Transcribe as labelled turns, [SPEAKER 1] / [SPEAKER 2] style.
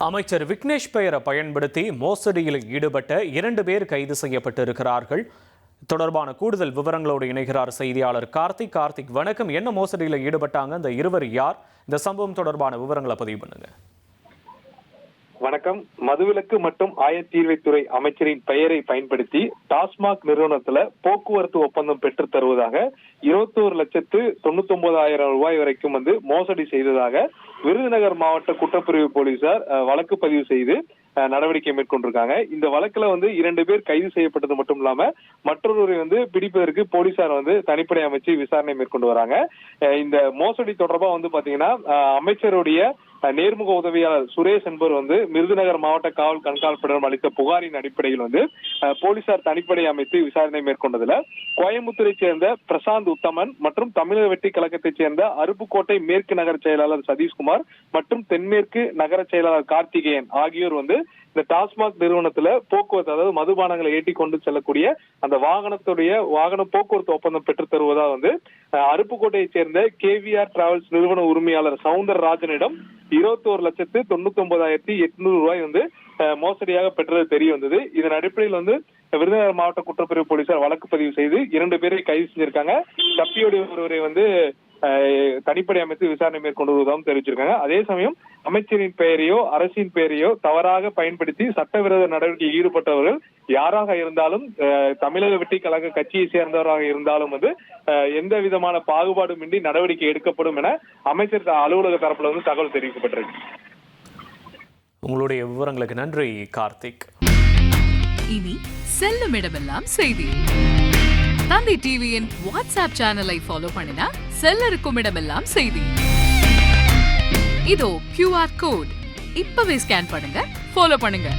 [SPEAKER 1] அமைச்சர் விக்னேஷ் பெயரை பயன்படுத்தி மோசடியில் ஈடுபட்ட 2 பேர் கைது செய்யப்பட்டிருக்கிறார்கள். தொடர்பான கூடுதல் விவரங்களோடு இணைகிறார் செய்தியாளர் கார்த்திக். வணக்கம். என்ன மோசடியில் ஈடுபட்டாங்க? இந்த இருவர் யார்? இந்த சம்பவம் தொடர்பான விவரங்களை பதிவு பண்ணுங்க.
[SPEAKER 2] வணக்கம். மதுவிலக்கு மற்றும் ஆயத்தீர்வைத்துறை அமைச்சரின் பெயரை பயன்படுத்தி டாஸ்மாக் நிறுவனத்துல போக்குவரத்து ஒப்பந்தம் பெற்று தருவதாக 21,99,000 ரூபாய் வரைக்கும் மோசடி செய்ததாக விருதுநகர் மாவட்ட குற்றப்பிரிவு போலீசார் வழக்கு பதிவு செய்து நடவடிக்கை மேற்கொண்டிருக்காங்க. இந்த வழக்குல 2 பேர் கைது செய்யப்பட்டது மட்டும் இல்லாம மற்றொருவரை பிடிப்பதற்கு போலீசார் தனிப்படை அமைச்சு விசாரணை மேற்கொண்டு வராங்க. இந்த மோசடி தொடர்பா பாத்தீங்கன்னா அமைச்சருடைய நேர்முக உதவியாளர் சுரேஷ் என்பவர் விருதுநகர் மாவட்ட காவல் கண்காணிப்பிடம் அளித்த புகாரின் அடிப்படையில் போலீசார் தனிப்படை அமைத்து விசாரணை மேற்கொண்டதுல கோயம்புத்தூரை சேர்ந்த பிரசாந்த் உத்தமன் மற்றும் தமிழக வெற்றி கழகத்தைச் சேர்ந்த அருப்புக்கோட்டை மேற்கு நகர செயலாளர் சதீஷ்குமார் மற்றும் தென்மேற்கு நகர செயலாளர் கார்த்திகேயன் ஆகியோர் இந்த டாஸ்மாக் நிறுவனத்துல போக்குவரத்து, அதாவது மதுபானங்களை ஏற்றி கொண்டு செல்லக்கூடிய அந்த வாகன போக்குவரத்து ஒப்பந்தம் பெற்று தருவதா அருப்புக்கோட்டையை சேர்ந்த KVR டிராவல்ஸ் நிறுவன உரிமையாளர் சவுந்தரராஜனிடம் 21,99,800 ரூபாய் மோசடியாக பெற்றது தெரிய வந்தது. இதன் அடிப்படையில் விருதுநகர் மாவட்ட குற்றப்பிரிவு போலீசார் வழக்கு பதிவு செய்து 2 பேரை கைது செஞ்சிருக்காங்க. தப்பியோடைய ஒருவரை தனிப்படை அமைத்து விசாரணை மேற்கொண்டு வருவதாகவும் தெரிவிச்சிருக்காங்க. அதே சமயம் அமைச்சரின் பெயரையோ அரசின் பெயரையோ தவறாக பயன்படுத்தி சட்டவிரோத நடவடிக்கையில் ஈடுபட்டவர்கள் யாராக இருந்தாலும், தமிழக வெற்றி கழக கட்சியை சேர்ந்தவராக இருந்தாலும் எந்த விதமான பாகுபாடுமின்றி நடவடிக்கை எடுக்கப்படும் என அமைச்சர் அலுவலக தரப்புல தகவல் தெரிவிக்கப்பட்டிருக்கு.
[SPEAKER 1] உங்களுடைய விவரங்களுக்கு நன்றி கார்த்திக்.
[SPEAKER 3] இனி செல்லும் இடமெல்லாம் செய்தி. தந்தை டிவியின் வாட்ஸ்அப் சேனலை ஃபாலோ பண்ணினா செல்ல இருக்கும் இடமெல்லாம் செய்தி. இதோ QR கோட் இப்பவே ஸ்கேன் பண்ணுங்க, ஃபாலோ பண்ணுங்க.